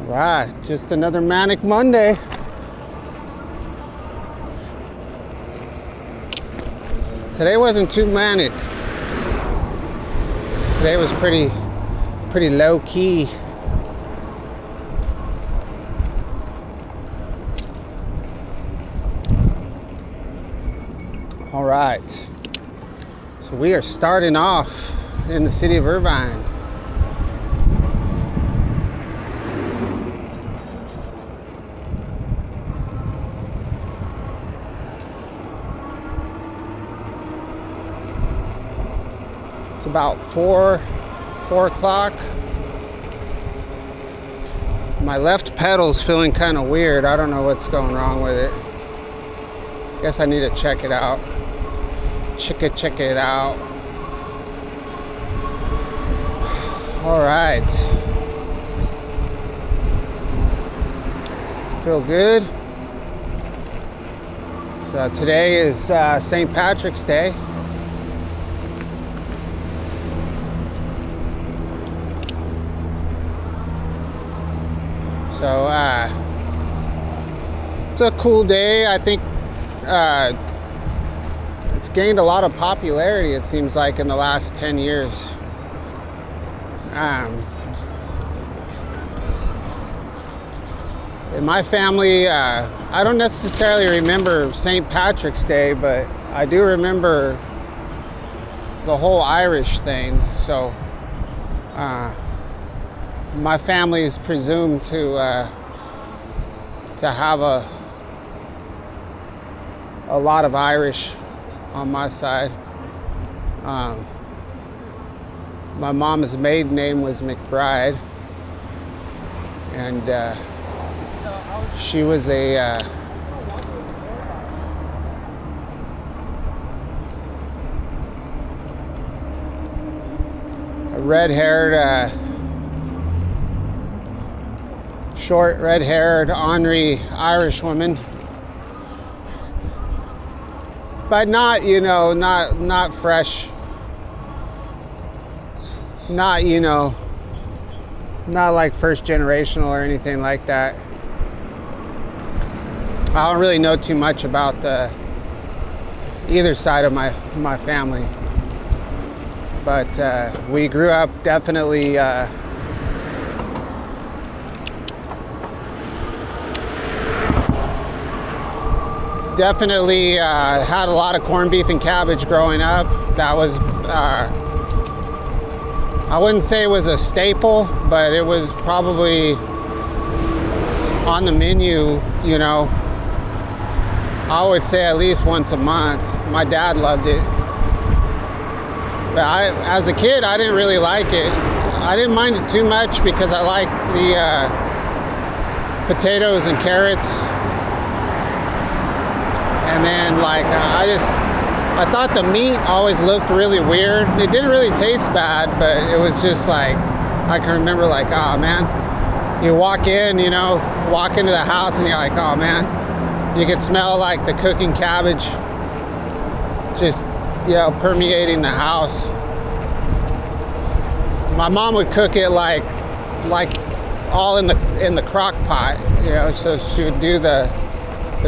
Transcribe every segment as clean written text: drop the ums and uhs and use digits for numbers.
Right, just another manic Monday. Today wasn't too manic. Today was pretty low key. All right, so we are starting off in the city of Irvine. It's about 4 o'clock. My left pedal's feeling kind of weird. I don't know what's going wrong with it. Guess I need to check it out. Check it out. All right. Feel good. So today is St. Patrick's Day. So it's a cool day. I think it's gained a lot of popularity, it seems like, in the last 10 years. In my family, I don't necessarily remember St. Patrick's Day, but I do remember the whole Irish thing. So my family is presumed to have a lot of Irish on my side. My mom's maiden name was McBride, and she was a red-haired, short, red-haired, ornery Irish woman. But not, not fresh. Not, not like first generational or anything like that. I don't really know too much about either side of my family. But we grew up definitely had a lot of corned beef and cabbage growing up. That was, I wouldn't say it was a staple, but it was probably on the menu, I would say at least once a month. My dad loved it. But as a kid, I didn't really like it. I didn't mind it too much because I liked the potatoes and carrots. And then I thought the meat always looked really weird. It didn't really taste bad, but it was just like, I can remember oh man, you walk in, walk into the house and you're like, oh man, you could smell like the cooking cabbage just, permeating the house. My mom would cook it like all in the crock pot, so she would do the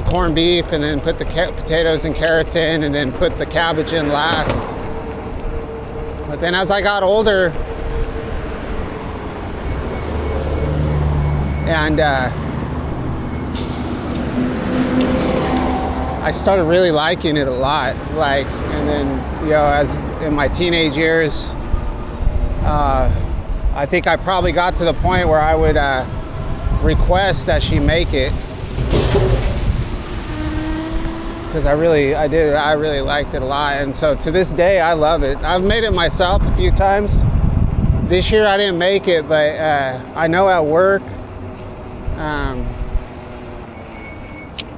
corned beef and then put the potatoes and carrots in and then put the cabbage in last. But then as I got older and I started really liking it a lot. And then, as in my teenage years, I think I probably got to the point where I would request that she make it. Because I really liked it a lot, and so to this day I love it. I've made it myself a few times. This year I didn't make it, but I know at work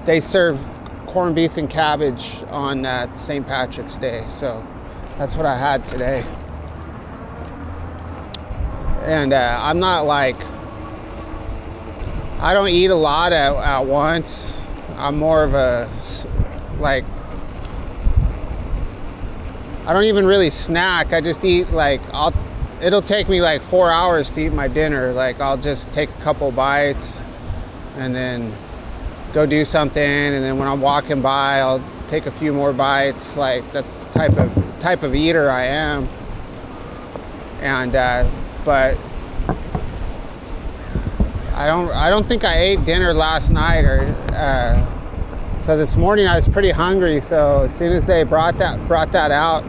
they serve corned beef and cabbage on St. Patrick's Day, so that's what I had today. And I'm not I don't eat a lot at once. I'm more of a I don't even really snack. I just eat it'll take me like 4 hours to eat my dinner. Like I'll just take a couple bites and then go do something, and then when I'm walking by I'll take a few more bites. Like that's the type of eater I am. And but I don't think I ate dinner last night, or so this morning I was pretty hungry. So as soon as they brought that out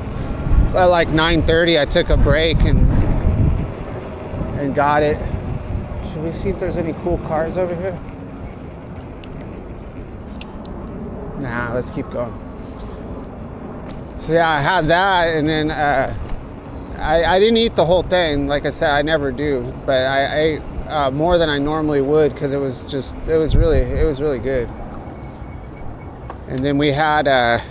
at like 9:30, I took a break and got it. Should we see if there's any cool cars over here? Nah, let's keep going. So yeah, I had that, and then I didn't eat the whole thing. Like I said, I never do, but I ate more than I normally would because it was really good. And then we had I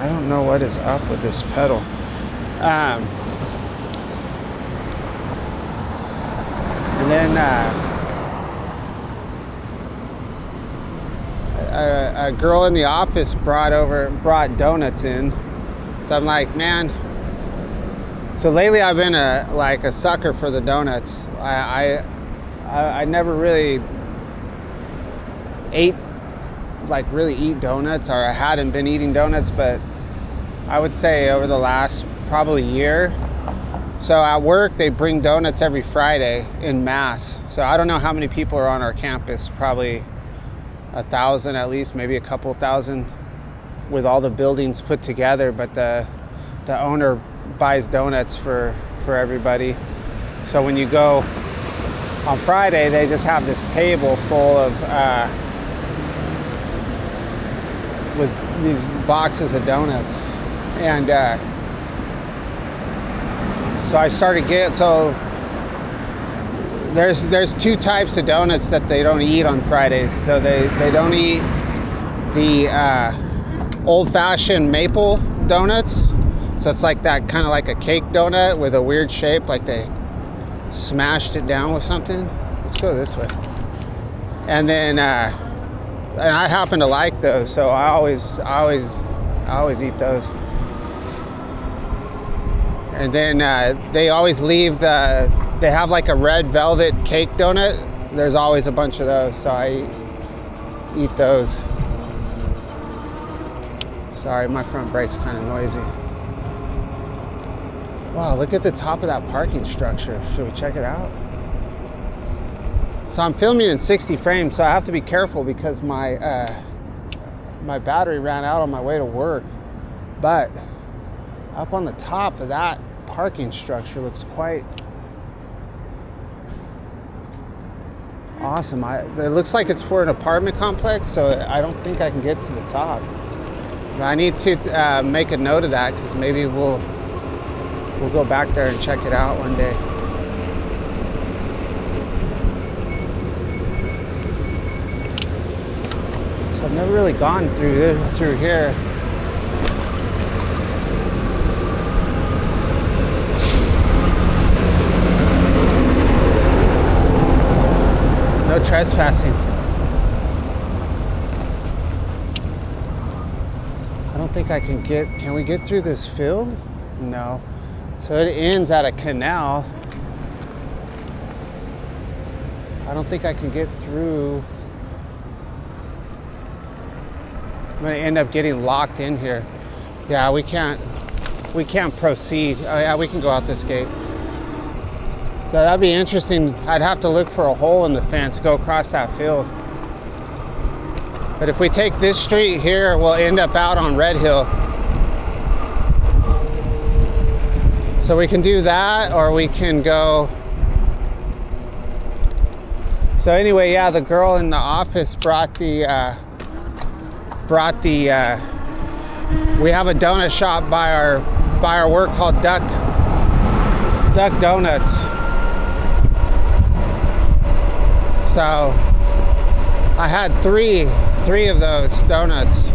don't know what is up with this pedal. And then a girl in the office brought donuts in. So I'm like, man. So lately I've been a sucker for the donuts. I never really eat donuts, or I hadn't been eating donuts, but I would say over the last probably year. So at work they bring donuts every Friday in mass. So I don't know how many people are on our campus, probably 1,000 at least, maybe a couple thousand with all the buildings put together, but the owner buys donuts for everybody. So when you go on Friday, they just have this table full of with these boxes of donuts. And so I started there's two types of donuts that they don't eat on Fridays. So they don't eat the old-fashioned maple donuts. So it's like that, kind of like a cake donut with a weird shape, like they smashed it down with something. Let's go this way. And then and I happen to like those, so I always eat those. And then they always leave they have like a red velvet cake donut. There's always a bunch of those, so I eat those. Sorry, my front brake's kind of noisy. Wow, look at the top of that parking structure. Should we check it out? So I'm filming in 60 frames, so I have to be careful because my battery ran out on my way to work. But up on the top of that parking structure looks quite awesome. It looks like it's for an apartment complex, so I don't think I can get to the top. But I need to make a note of that, because maybe we'll go back there and check it out one day. So I've never really gone through here. No trespassing. I don't think I can we get through this field? No. So it ends at a canal. I don't think I can get through. I'm gonna end up getting locked in here. Yeah, we can't proceed. Oh yeah, we can go out this gate. So that'd be interesting. I'd have to look for a hole in the fence, go across that field. But if we take this street here, we'll end up out on Red Hill. So we can do that, or we can go. So anyway, yeah, the girl in the office brought the we have a donut shop by our work called Duck Donuts. So I had three of those donuts.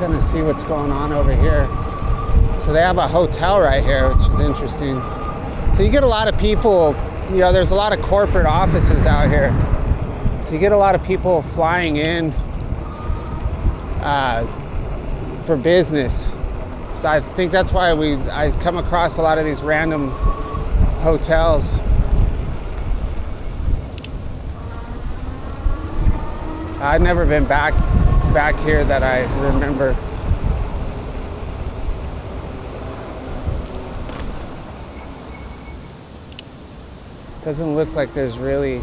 kind of see what's going on over here. So they have a hotel right here, which is interesting. So you get a lot of people, you know, there's a lot of corporate offices out here. So you get a lot of people flying in for business. So I think that's why I come across a lot of these random hotels. I've never been back here that I remember. Doesn't look like there's really.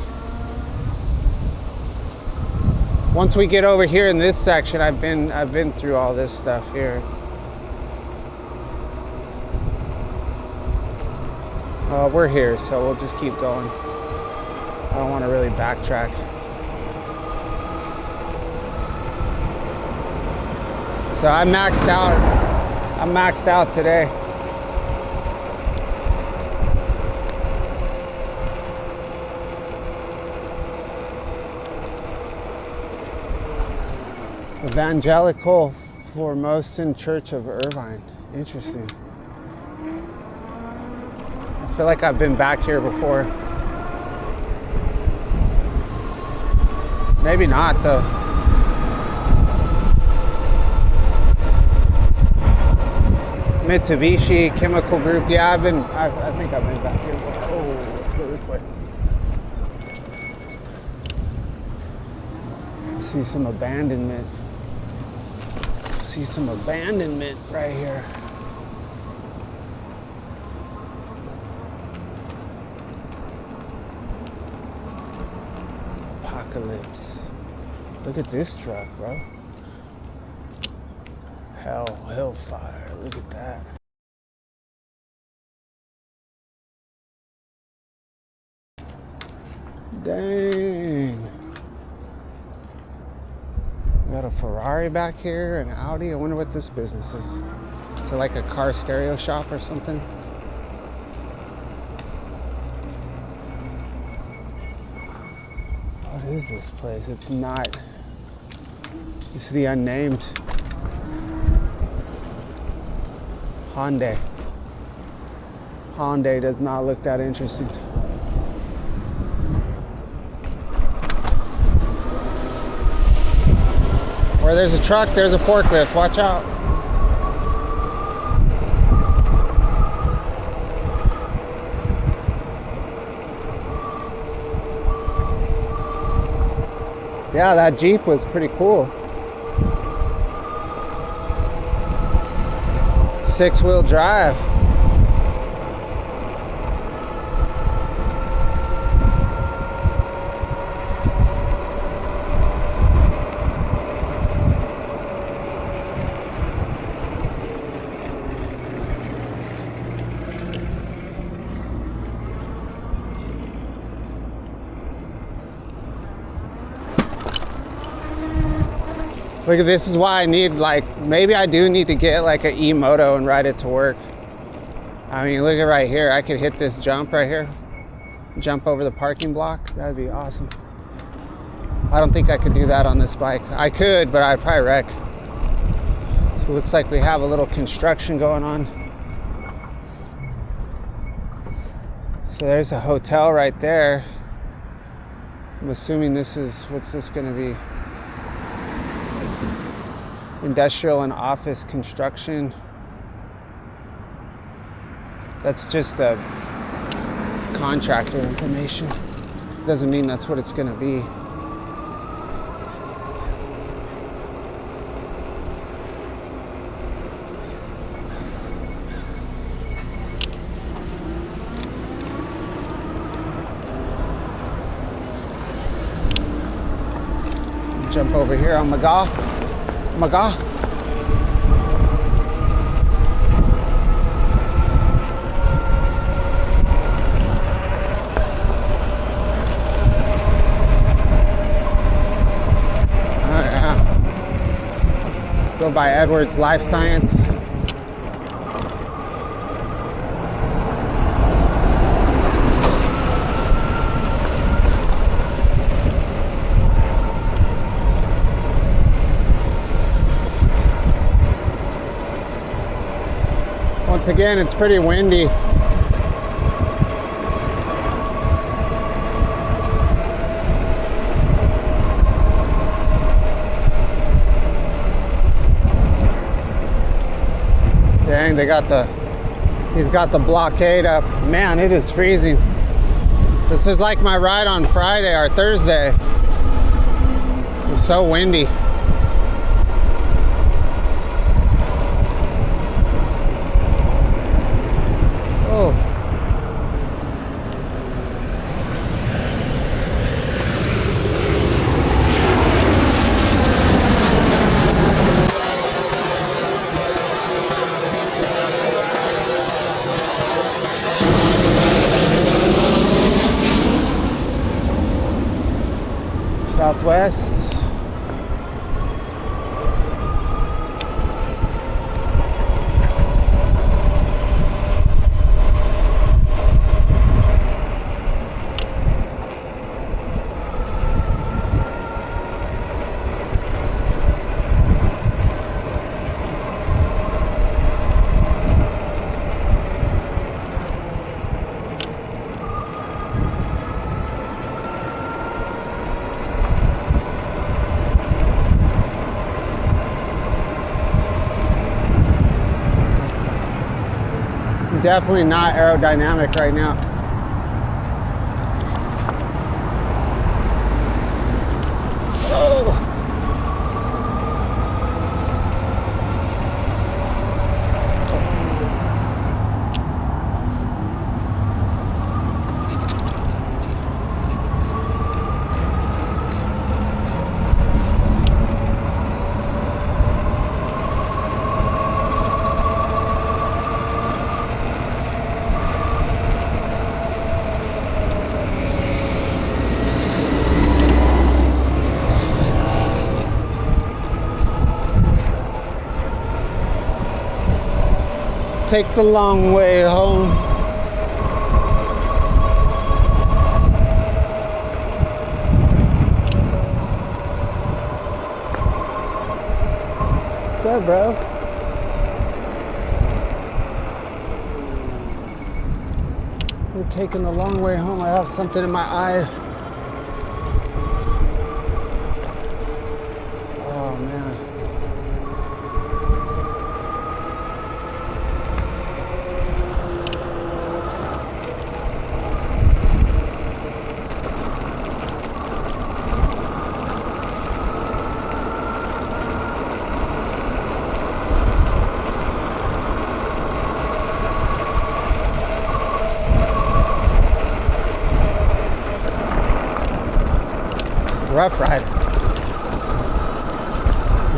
Once we get over here in this section, I've been through all this stuff here. We're here, so we'll just keep going. I don't want to really backtrack. So I'm maxed out. I'm maxed out today. Evangelical Formosan Church of Irvine. Interesting. I feel like I've been back here before. Maybe not though. Mitsubishi Chemical Group. Yeah, I think I've been back here before. Oh, let's go this way. I see some abandonment. See some abandonment right here. Apocalypse. Look at this truck, bro. Hellfire. Look at that. Dang. We got a Ferrari back here, an Audi. I wonder what this business is. Is it like a car stereo shop or something? What is this place? It's not. It's the unnamed. Hyundai. Hyundai does not look that interesting. Where there's a truck, there's a forklift. Watch out. Yeah, that Jeep was pretty cool. 6-wheel drive. Look at this is why I need, like, maybe I do need to get like an e-moto and ride it to work. I mean, look at right here. I could hit this jump right here. Jump over the parking block. That'd be awesome. I don't think I could do that on this bike. I could, but I'd probably wreck. So it looks like we have a little construction going on. So there's a hotel right there. I'm assuming this is, what's this gonna be? Industrial and office construction. That's just the contractor information. Doesn't mean that's what it's gonna be. Jump over here on Magah. Magah. Oh yeah. Go by Edwards Life Science. Once again, it's pretty windy. Dang, he's got the blockade up. Man, it is freezing. This is like my ride on Friday or Thursday. It was so windy. Oh. Southwest. Definitely not aerodynamic right now. Oh. Take the long way home. What's up, bro? We're taking the long way home. I have something in my eye. Oh, man. Rough ride.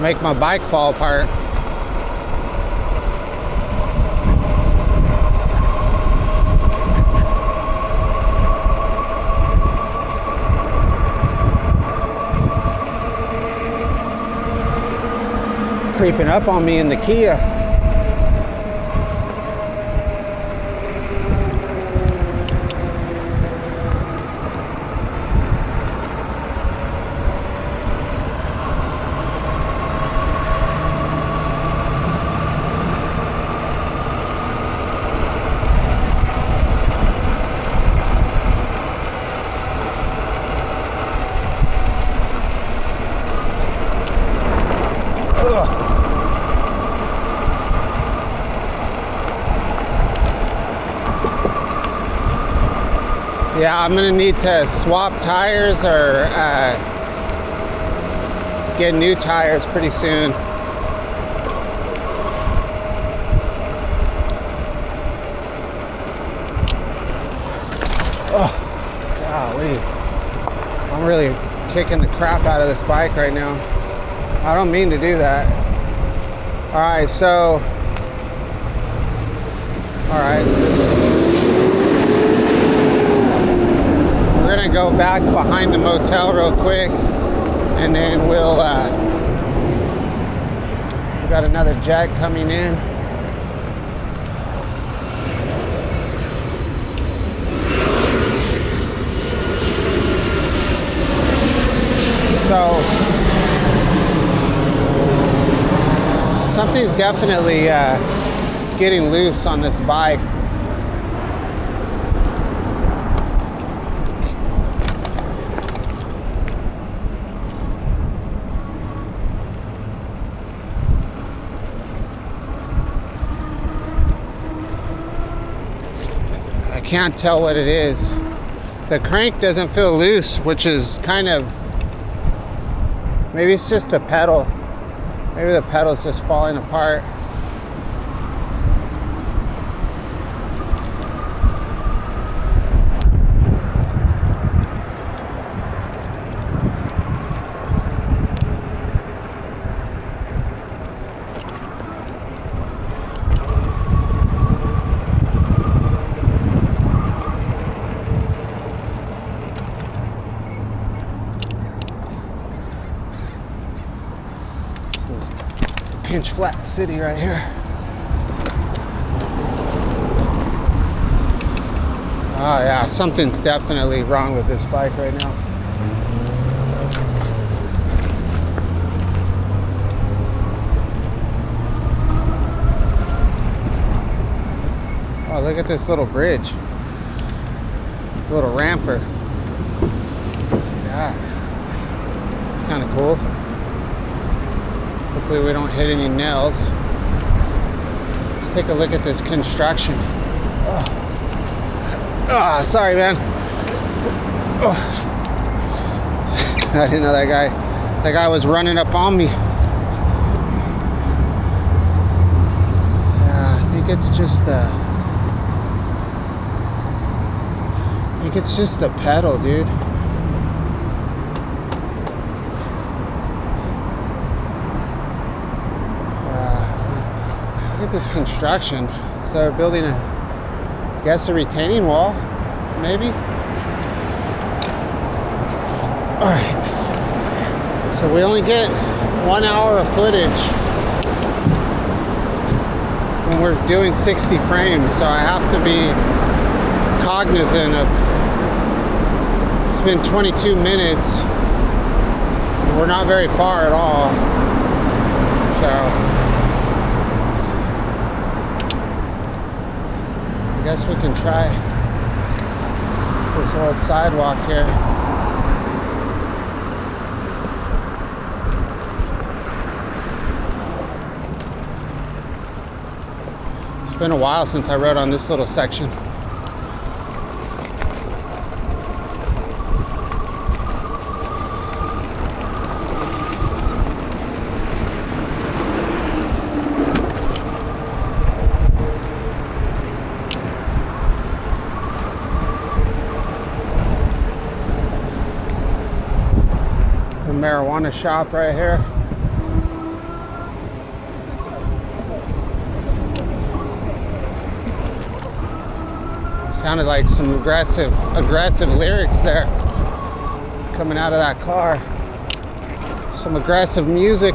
Make my bike fall apart. Creeping up on me in the Kia. Yeah, I'm gonna need to swap tires or get new tires pretty soon. Oh, golly. I'm really kicking the crap out of this bike right now. I don't mean to do that. All right, so, all right. We're gonna go back behind the motel real quick, and then we'll we got another jet coming in. So something's definitely getting loose on this bike. I can't tell what it is. The crank doesn't feel loose, which is kind of, maybe it's just the pedal. Maybe the pedal's just falling apart. Pinch Flat City right here. Oh yeah, something's definitely wrong with this bike right now. Oh, look at this little bridge. This little ramper. Yeah, it's kind of cool. Hopefully we don't hit any nails. Let's take a look at this construction. Oh, sorry, man. Oh. I didn't know that guy was running up on me. Yeah, I think it's just the pedal, dude. Look at this construction. So they're building I guess a retaining wall, maybe? All right. So we only get 1 hour of footage when we're doing 60 frames. So I have to be cognizant of, it's been 22 minutes. We're not very far at all. So I guess we can try this old sidewalk here. It's been a while since I rode on this little section. Marijuana shop right here. Sounded like some aggressive lyrics there coming out of that car. Some aggressive music.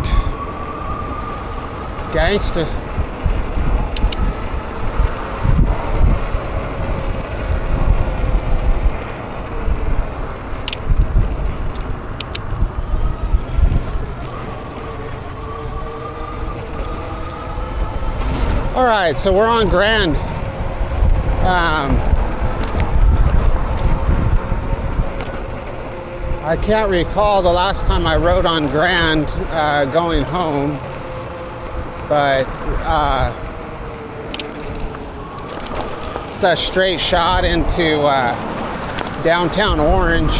Gangster. All right, so we're on Grand. I can't recall the last time I rode on Grand going home, but it's a straight shot into downtown Orange.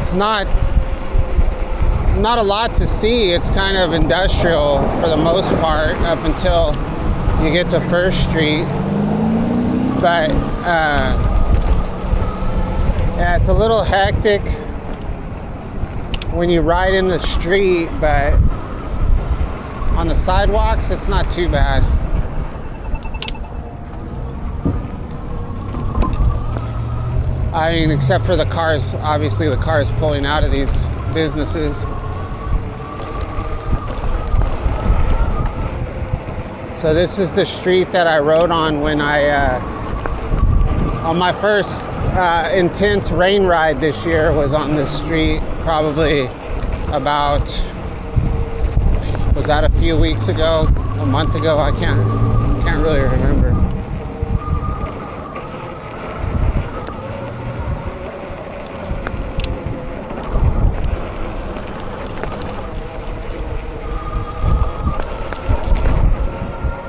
It's not a lot to see. It's kind of industrial for the most part up until you get to First Street. But yeah, it's a little hectic when you ride in the street, but on the sidewalks it's not too bad. I mean, except for the cars, obviously the cars pulling out of these businesses. So this is the street that I rode on when on my first intense rain ride this year was on this street, probably about Was that a few weeks ago? A month ago? I can't really remember.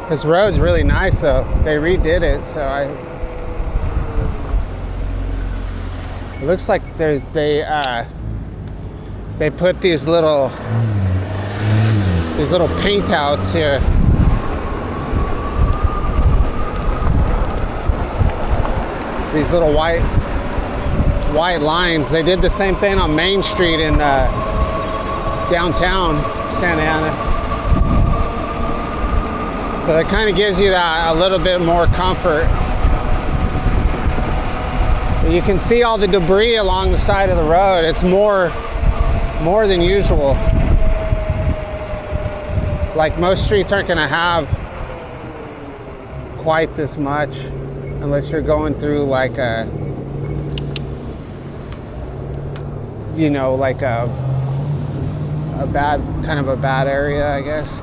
This road's really nice though. They redid it, so it looks like they put these little paint outs here. These little white lines. They did the same thing on Main Street in downtown Santa Ana. So it kind of gives you that a little bit more comfort. You can see all the debris along the side of the road. It's more than usual. Like most streets aren't gonna have quite this much unless you're going through like a, you know, like a bad area, I guess.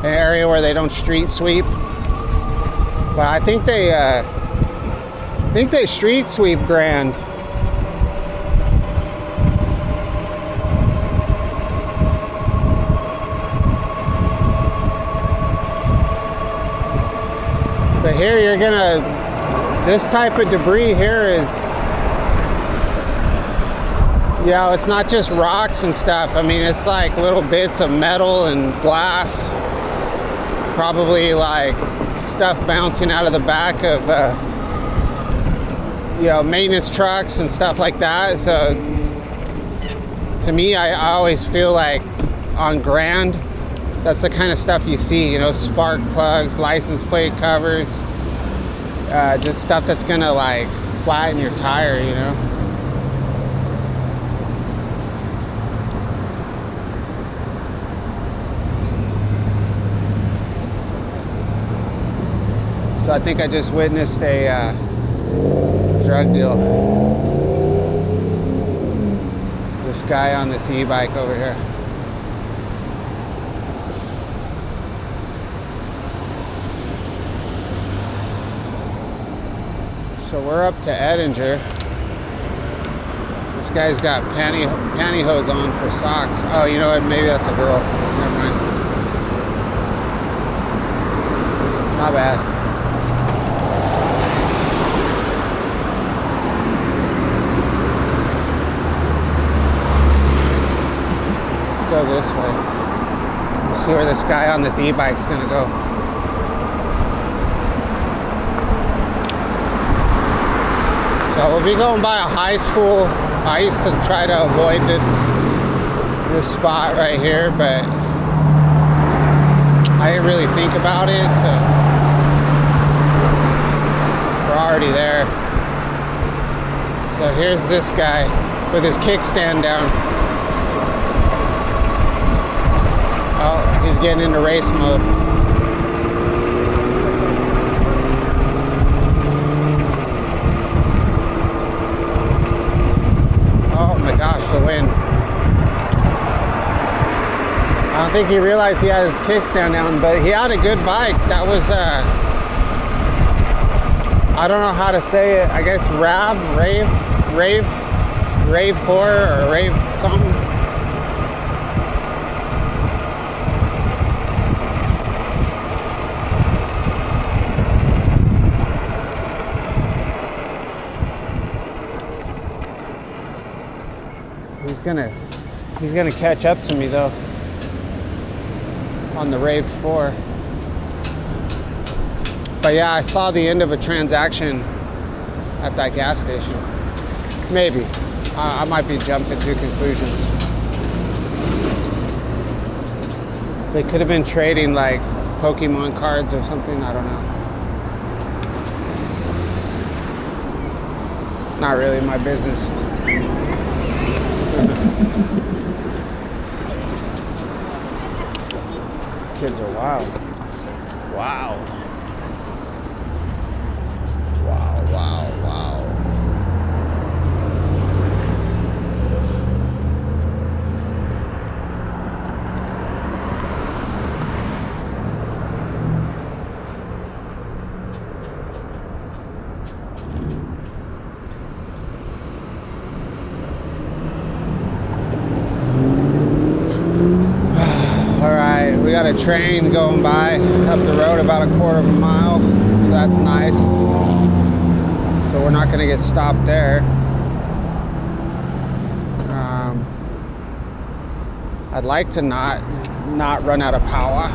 An area where they don't street sweep. But I think they street sweep Grand. But here you're gonna, this type of debris here is, you know, it's not just rocks and stuff. I mean, it's like little bits of metal and glass. Probably like stuff bouncing out of the back of, you know, maintenance trucks and stuff like that. So to me, I always feel like on Grand, that's the kind of stuff you see, you know, spark plugs, license plate covers, just stuff that's gonna like flatten your tire, you know. So I think I just witnessed a drug deal. This guy on this e-bike over here. So we're up to Edinger. This guy's got pantyhose on for socks. Oh, you know what? Maybe that's a girl. Never mind. Not bad. Go this way. Let's see where this guy on this e-bike's gonna go. So we'll be going by a high school. I used to try to avoid this spot right here, but I didn't really think about it, so we're already there. So here's this guy with his kickstand down. Oh, he's getting into race mode. Oh my gosh, the wind. I don't think he realized he had his kickstand down, but he had a good bike. That was, I don't know how to say it. I guess Rave 4 or Rave something. He's gonna catch up to me though on the Rave 4. But yeah, I saw the end of a transaction at that gas station. Maybe. I might be jumping to conclusions. They could have been trading like Pokemon cards or something, I don't know. Not really my business. Kids are wild. Wow. Wow, wow, wow. a train going by up the road about a quarter of a mile, so that's nice. So we're not going to get stopped there. I'd like to not run out of power.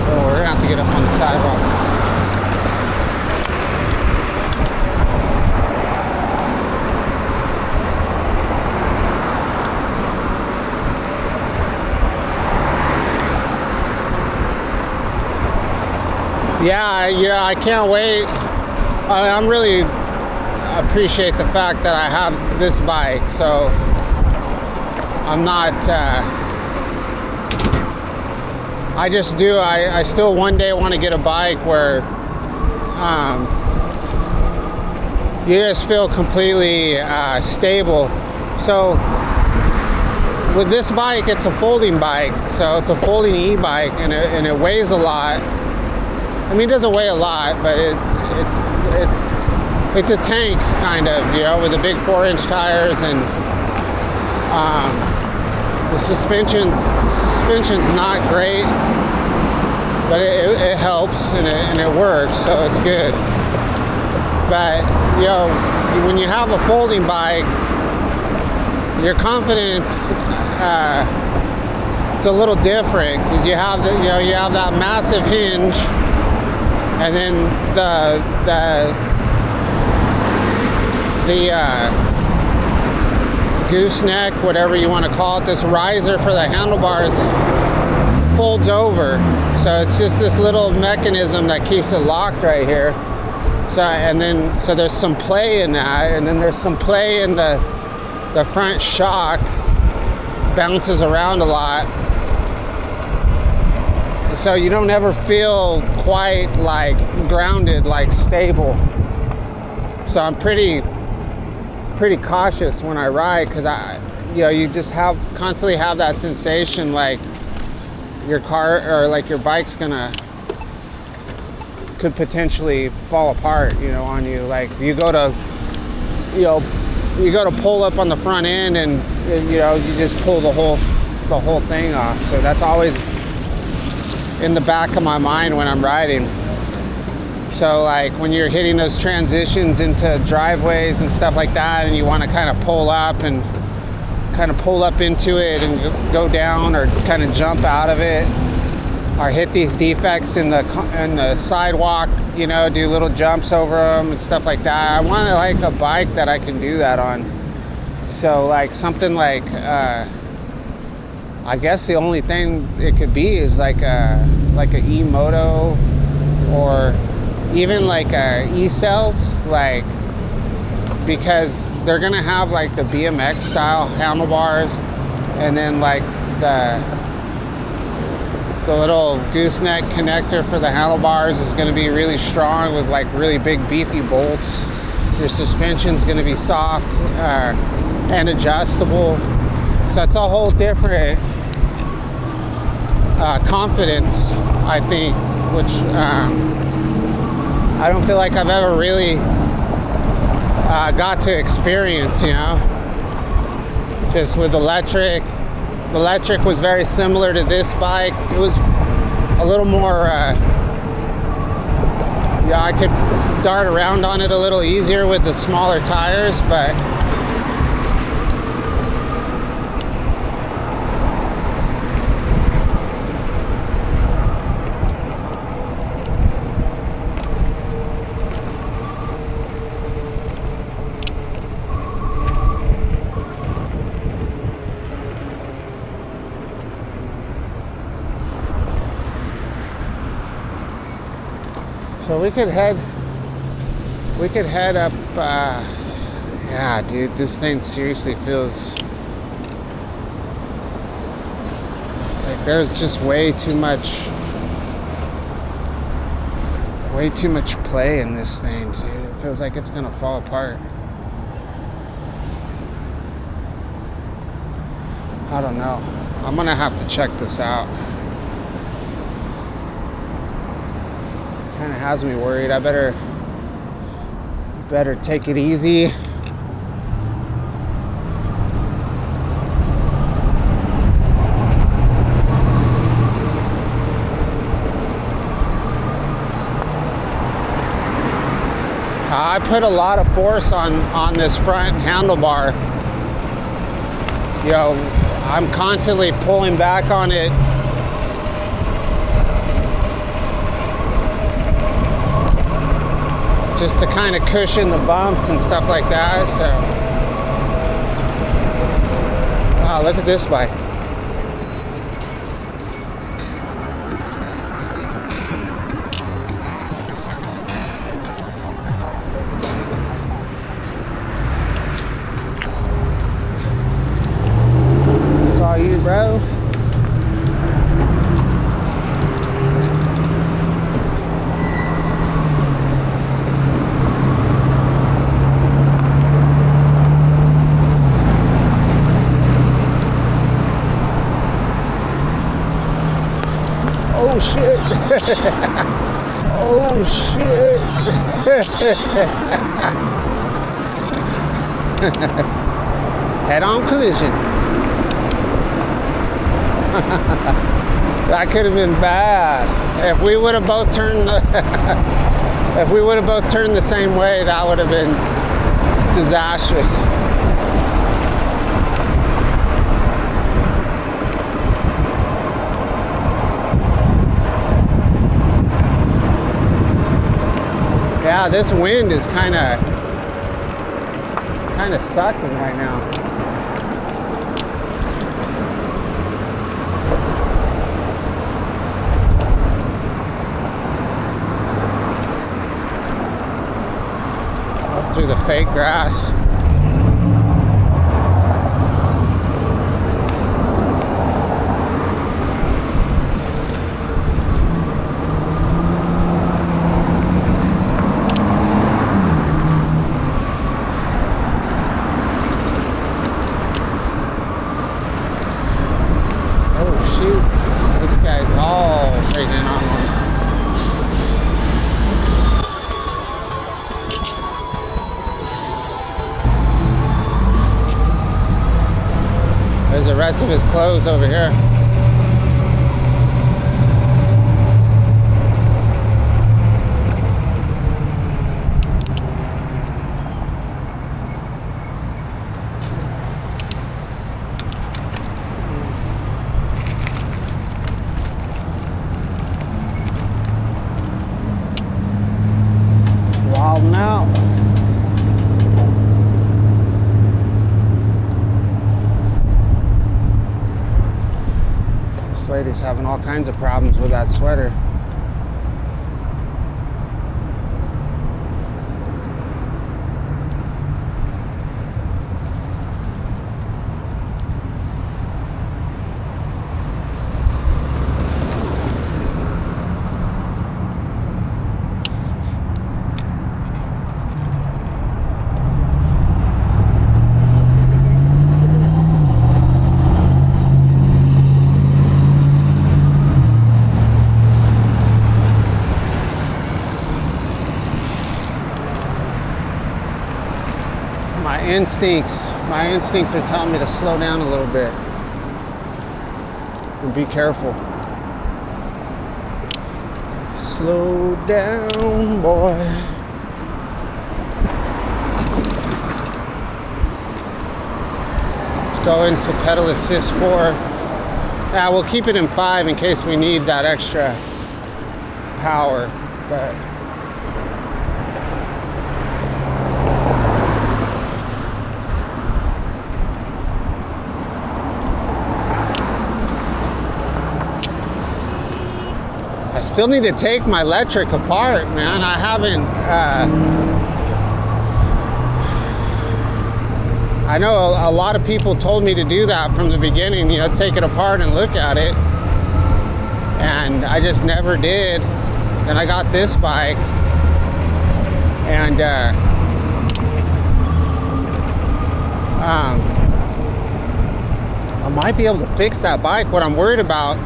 Oh, we're gonna have to get up on the sidewalk. Yeah, I can't wait. I'm really appreciate the fact that I have this bike, so I'm not I still one day want to get a bike where you just feel completely stable. So with this bike, it's a folding bike, so it's a folding e-bike, and it weighs a lot. I mean, it doesn't weigh a lot, but it's a tank, kind of, with the big 4-inch tires, and the suspension's not great, but it helps, and it works, so it's good. But when you have a folding bike, your confidence it's a little different, because you have that massive hinge, and then the gooseneck, whatever you want to call it, this riser for the handlebars folds over. So it's just this little mechanism that keeps it locked right here. So there's some play in that, and then there's some play in the front shock. Bounces around a lot. So you don't ever feel quite like grounded, like stable. So I'm pretty cautious when I ride, because you just constantly have that sensation like your car or like your bike's could potentially fall apart, on you. Like you go to pull up on the front end, and you just pull the whole thing off. So that's always in the back of my mind when I'm riding. So like when you're hitting those transitions into driveways and stuff like that, and you want to kind of pull up into it and go down, or kind of jump out of it, or hit these defects in the sidewalk, do little jumps over them and stuff like that. I want like a bike that I can do that on. So like something like I guess the only thing it could be is like a e-moto, or even like e-cells, like, because they're gonna have like the BMX style handlebars, and then like the little gooseneck connector for the handlebars is gonna be really strong with like really big beefy bolts. Your suspension's gonna be soft and adjustable. So it's a whole different confidence, I think, which I don't feel like I've ever really got to experience, just with electric. The electric was very similar to this bike. It was a little more, I could dart around on it a little easier with the smaller tires, but so we could head up, yeah, dude, this thing seriously feels like there's just way too much play in this thing, dude. It feels like it's gonna fall apart. I don't know. I'm gonna have to check this out. Kind of has me worried. I better take it easy. I put a lot of force on this front handlebar. You know, I'm constantly pulling back on it. Just to kind of cushion the bumps and stuff like that. So, wow, look at this bike. It's all you, bro. Oh shit. Oh shit. Head-on collision. That could have been bad. If we would have both turned if we would have both turned the same way, that would have been disastrous. Yeah, this wind is kind of sucking right now. Up through the fake grass. There's the rest of his clothes over here. Wilding out. This lady's having all kinds of problems with that sweater. My instincts are telling me to slow down a little bit and be careful. Slow down, boy. Let's go into pedal assist 4. Yeah, we'll keep it in 5 in case we need that extra power, but I still need to take my electric apart, man. I haven't, I know a lot of people told me to do that from the beginning, you know, take it apart and look at it. And I just never did. Then I got this bike and I might be able to fix that bike. What I'm worried about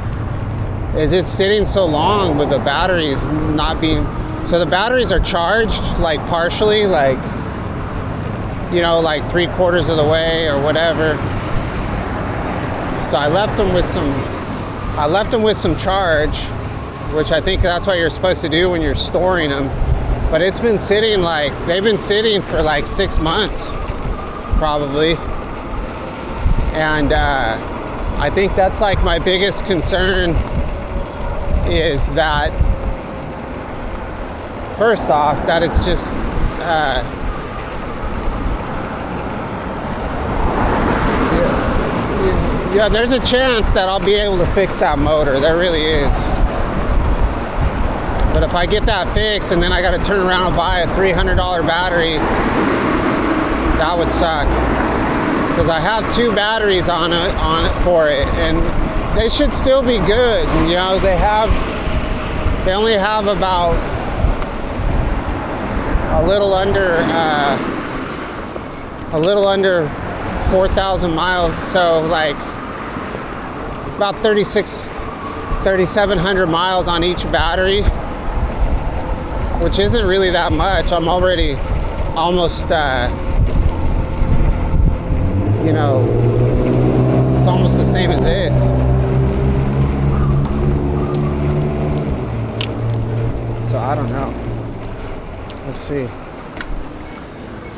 is it's sitting so long with the batteries not being, so the batteries are charged like partially, like, you know, like 3/4 of the way or whatever. So I left them with some charge, which I think that's what you're supposed to do when you're storing them. But it's been sitting they've been sitting for like 6 months, probably. And I think that's like my biggest concern is that, first off, that it's just, yeah, there's a chance that I'll be able to fix that motor. There really is. But if I get that fixed and then I got to turn around and buy a $300 battery, that would suck. Because I have 2 batteries on it for it, and they should still be good. You know, they only have about a little under 4,000 miles, so like about 3,700 miles on each battery, which isn't really that much. I'm already almost, you know, it's almost the same as this. So I don't know. Let's see.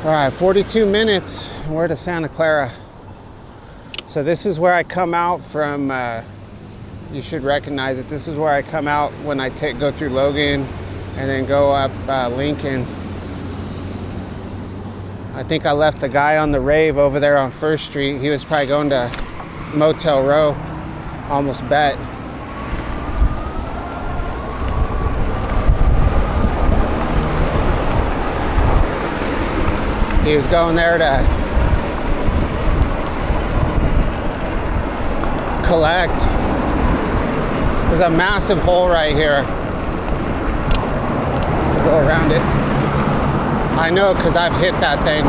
All right, 42 minutes. We're to Santa Clara. So this is where I come out from. You should recognize it. This is where I come out when I go through Logan and then go up Lincoln. I think I left the guy on the rave over there on First Street. He was probably going to Motel Row. Almost bet. He was going there to collect. There's a massive hole right here. Go around it. I know, because I've hit that thing.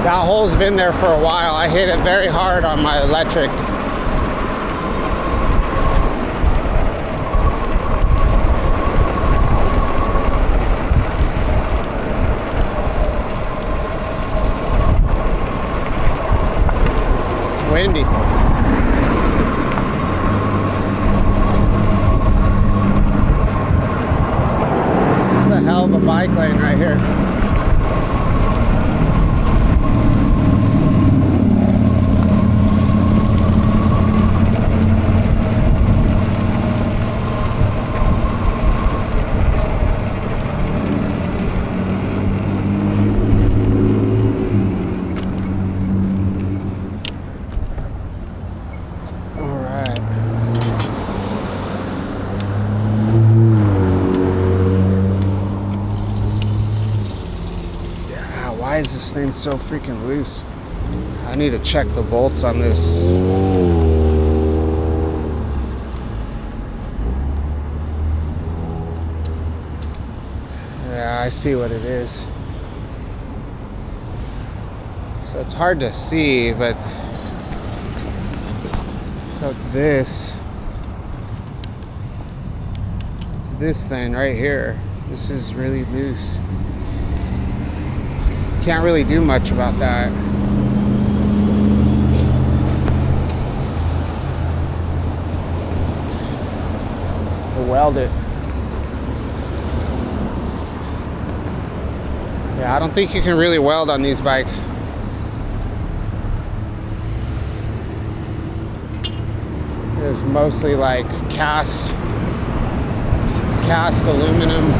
That hole's been there for a while. I hit it very hard on my electric. It's windy. Hell of a bike lane right here. Why is this thing so freaking loose? I need to check the bolts on this. Yeah, I see what it is. So it's hard to see, but so it's this. It's this thing right here. This is really loose. Can't really do much about that. We'll weld it. Yeah, I don't think you can really weld on these bikes. It's mostly like cast aluminum.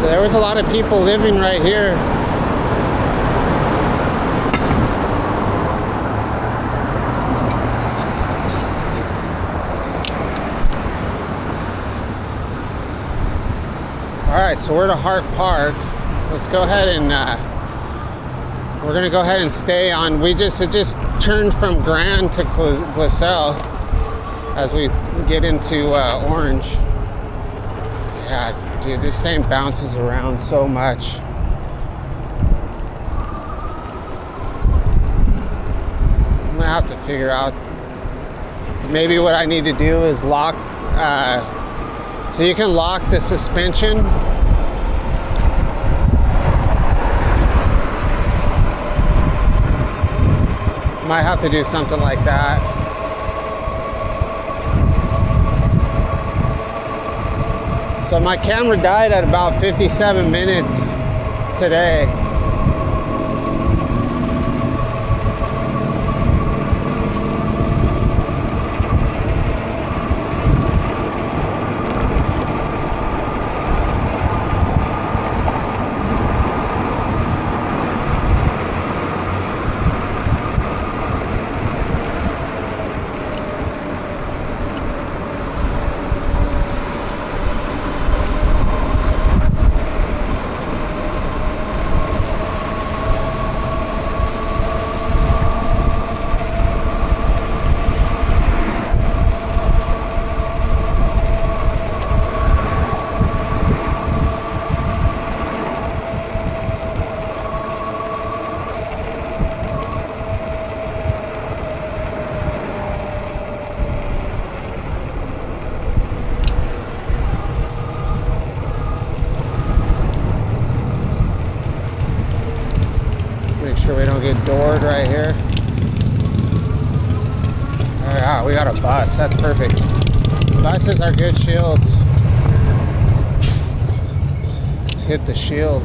There was a lot of people living right here. All right, so we're to Hart Park. Let's go ahead and we're gonna go ahead and stay on. It just turned from Grand to Gliselle as we get into Orange. Yeah, dude, this thing bounces around so much. I'm gonna have to figure out, maybe what I need to do is lock, so you can lock the suspension. Might have to do something like that. So my camera died at about 57 minutes today. Make sure we don't get doored right here. Ah, we got a bus. That's perfect. Buses are good shields. Let's hit the shield.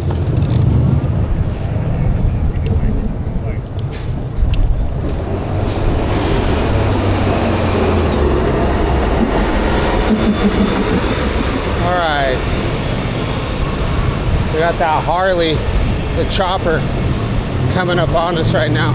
All right. We got that Harley, the chopper, coming up on us right now.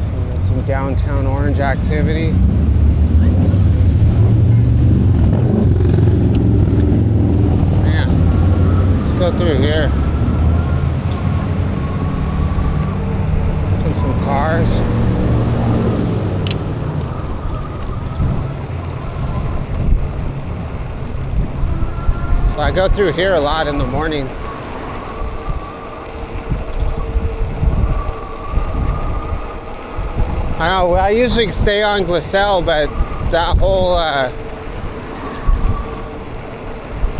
So we got some downtown Orange activity. Go through here. There's some cars. So I go through here a lot in the morning. I know, I usually stay on Gliselle, but that whole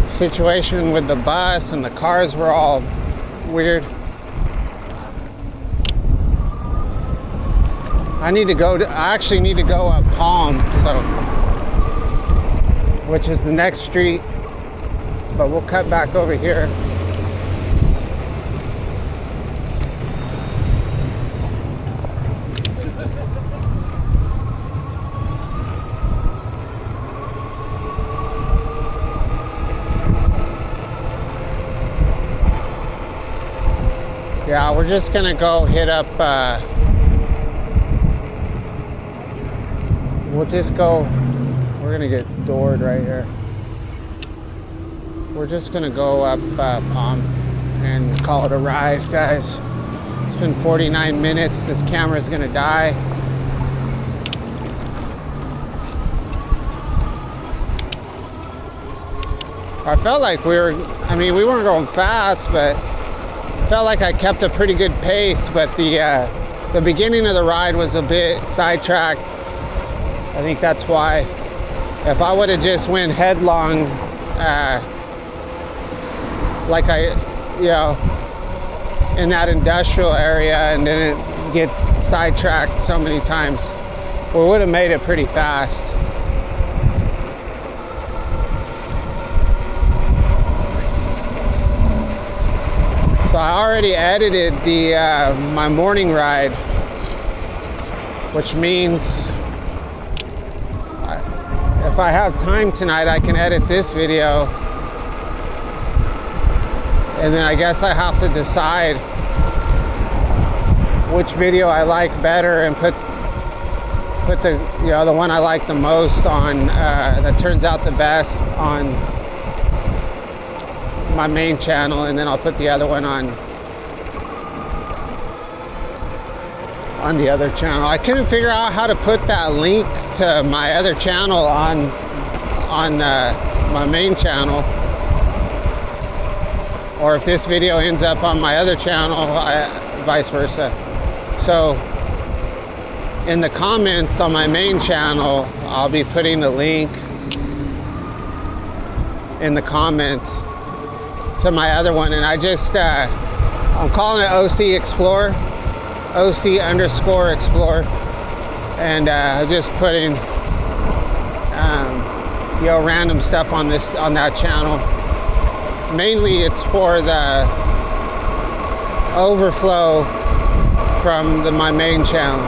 situation with the bus and the cars were all weird. I actually need to go up Palm, so, which is the next street, but we'll cut back over here. Yeah, we're just gonna go hit up, we're gonna get doored right here. We're just gonna go up Palm and call it a ride, guys. It's been 49 minutes, this camera's gonna die. I felt like we weren't going fast, but felt like I kept a pretty good pace, but the beginning of the ride was a bit sidetracked. I think that's why. If I would have just went headlong, like in that industrial area and didn't get sidetracked so many times, we would have made it pretty fast. So I already edited my morning ride, which means if if I have time tonight, I can edit this video. And then I guess I have to decide which video I like better and put the, you know, the one I like the most on, that turns out the best on my main channel, and then I'll put the other one on the other channel. I couldn't figure out how to put that link to my other channel on my main channel, or if this video ends up on my other channel, vice versa. So in the comments on my main channel, I'll be putting the link in the comments to my other one, and I just I'm calling it OC Explorer, OC_Explorer, and just putting you know, random stuff on that channel. Mainly it's for the overflow from my main channel.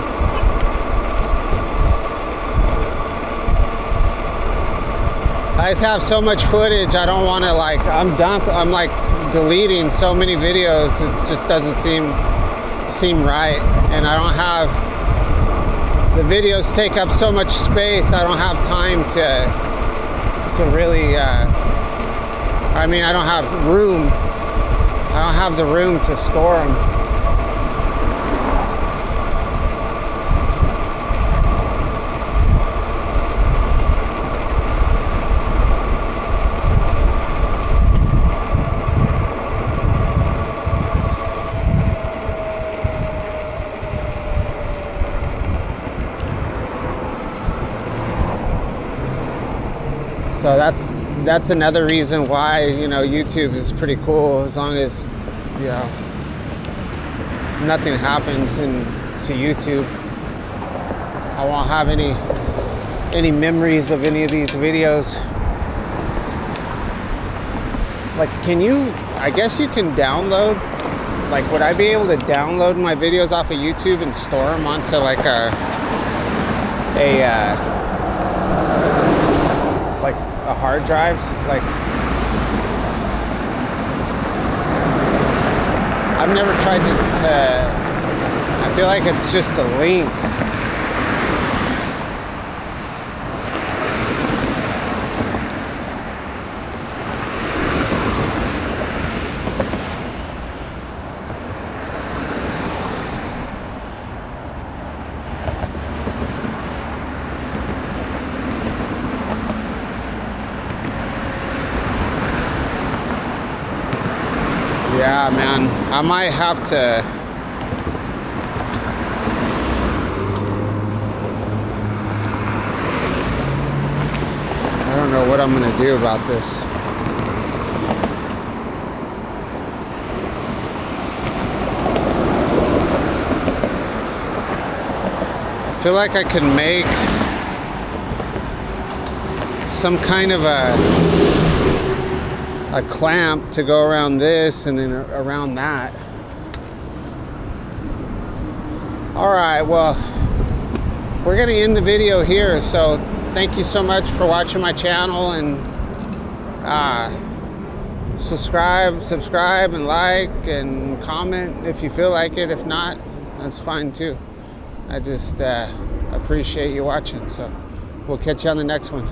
I just have so much footage, I don't want to, like, I'm like deleting so many videos, it just doesn't seem right. And I don't have, the videos take up so much space, I don't have time to really, I mean, I don't have room, I don't have the room to store them. So that's another reason why, you know, YouTube is pretty cool, as long as, you know, nothing happens to YouTube. I won't have any memories of any of these videos. Like, I guess you can download, like, would I be able to download my videos off of YouTube and store them onto like a hard drives? Like, I've never tried to I feel like it's just a link. Yeah, man, I might have to. I don't know what I'm gonna do about this. I feel like I could make some kind of a clamp to go around this and then around that. All right, well, we're gonna end the video here, so thank you so much for watching my channel, and subscribe and like and comment if you feel like it. If not, that's fine too. I just appreciate you watching, so we'll catch you on the next one.